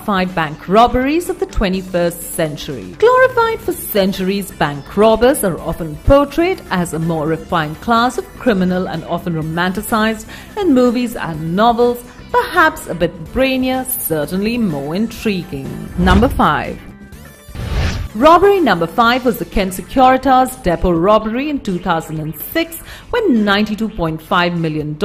glorified bank robberies of the 21st century. Glorified for centuries, bank robbers are often portrayed as a more refined class of criminal and often romanticized in movies and novels, perhaps a bit brainier, certainly more intriguing. Number 5. Robbery number 5 was the Kensecuritas Depo robbery in 2006 when $92.5 million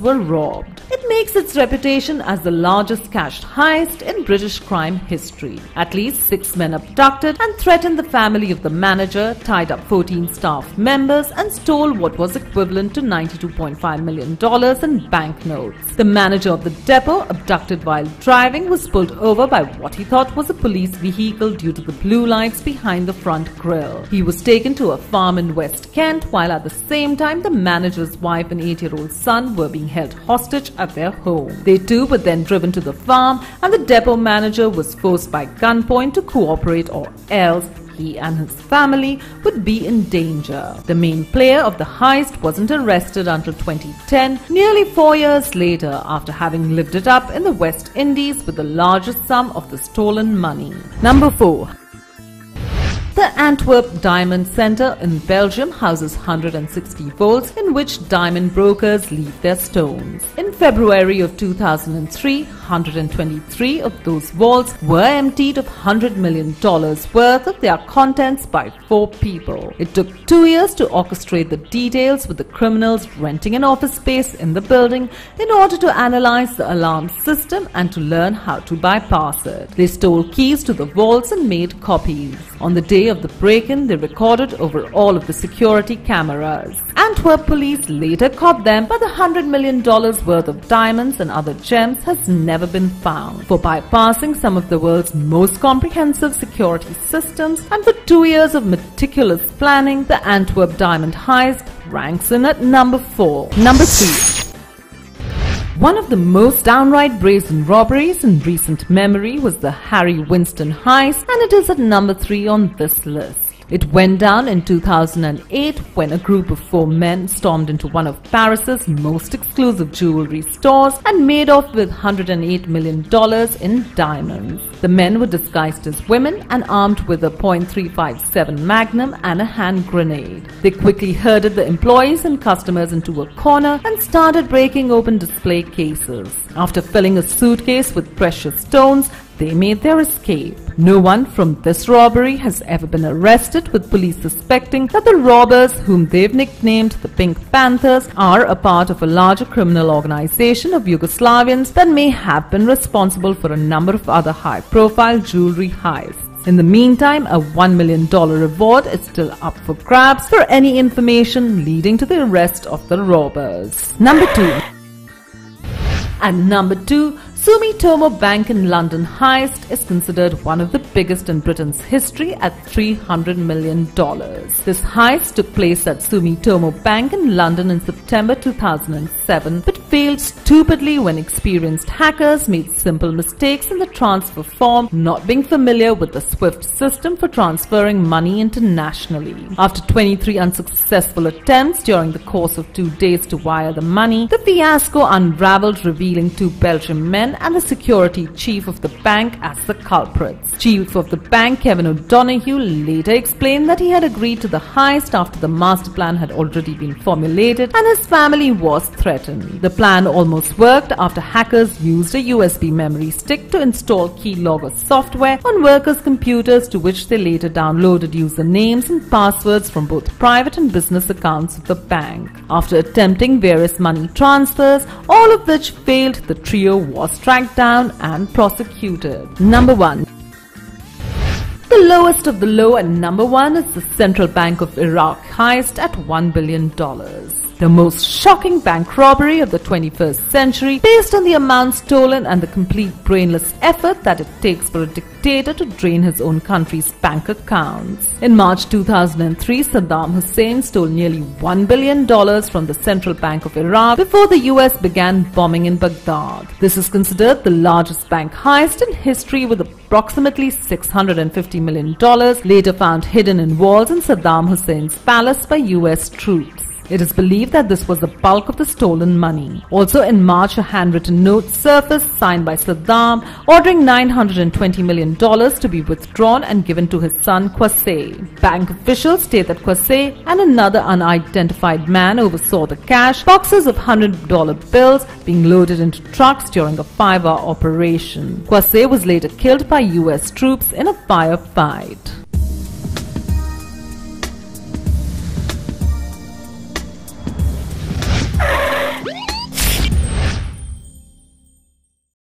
were robbed. It makes its reputation as the largest cash heist in British crime history. At least 6 men abducted and threatened the family of the manager, tied up 14 staff members and stole what was equivalent to $92.5 million in banknotes. The manager of the depot, abducted while driving, was pulled over by what he thought was a police vehicle due to the blue lights behind the front grille. He was taken to a farm in West Kent, while at the same time the manager's wife and 8-year-old son were being held hostage at their home. They too were then driven to the farm, and the depot manager was forced by gunpoint to cooperate, or else he and his family would be in danger. The main player of the heist wasn't arrested until 2010, nearly 4 years later, after having lived it up in the West Indies with the largest sum of the stolen money. Number 4. The Antwerp Diamond Center in Belgium houses 160 vaults in which diamond brokers leave their stones. In February of 2003, 123 of those vaults were emptied of $100 million worth of their contents by 4 people. It took 2 years to orchestrate the details, with the criminals renting an office space in the building in order to analyze the alarm system and to learn how to bypass it. They stole keys to the vaults and made copies. On the day of the break-in, they recorded over all of the security cameras. Antwerp police later caught them, but the $100 million worth of diamonds and other gems has never been found. For bypassing some of the world's most comprehensive security systems and for 2 years of meticulous planning, the Antwerp diamond heist ranks in at number 4. Number 3. One of the most downright brazen robberies in recent memory was the Winston heist, and it is at number 3 on this list. It went down in 2008 when a group of 4 men stormed into one of Paris's most exclusive jewelry stores and made off with $108 million in diamonds. The men were disguised as women and armed with a .357 Magnum and a hand grenade. They quickly herded the employees and customers into a corner and started breaking open display cases. After filling a suitcase with precious stones, they made their escape. No one from this robbery has ever been arrested, with police suspecting that the robbers, whom they've nicknamed the Pink Panthers, are a part of a larger criminal organization of Yugoslavians that may have been responsible for a number of other high-profile jewelry heists. In the meantime, a $1 million reward is still up for grabs for any information leading to the arrest of the robbers. Number 2. And number 2, Sumitomo Bank in London heist is considered one of the biggest in Britain's history at $300 million. This heist took place at Sumitomo Bank in London in September 2007, but failed stupidly when experienced hackers made simple mistakes in the transfer form, not being familiar with the SWIFT system for transferring money internationally. After 23 unsuccessful attempts during the course of 2 days to wire the money, the fiasco unraveled, revealing 2 Belgian men and the security chief of the bank as the culprits. Chief of the bank, Kevin O'Donoghue, later explained that he had agreed to the heist after the master plan had already been formulated and his family was threatened. The plan almost worked after hackers used a USB memory stick to install keylogger software on workers' computers, to which they later downloaded usernames and passwords from both private and business accounts of the bank. After attempting various money transfers, all of which failed, the trio was tracked down and prosecuted. Number 1. The lowest of the low, and number 1 is the Central Bank of Iraq heist at $1 billion. The most shocking bank robbery of the 21st century, based on the amount stolen and the complete brainless effort that it takes for a dictator to drain his own country's bank accounts. In March 2003, Saddam Hussein stole nearly $1 billion from the Central Bank of Iraq before the US began bombing in Baghdad. This is considered the largest bank heist in history, with approximately $650 million later found hidden in walls in Saddam Hussein's palace by US troops. It is believed that this was the bulk of the stolen money. Also in March, a handwritten note surfaced signed by Saddam ordering $920 million to be withdrawn and given to his son Qusay. Bank officials state that Qusay and another unidentified man oversaw the cash boxes of $100 bills being loaded into trucks during a 5-hour operation. Qusay was later killed by US troops in a firefight.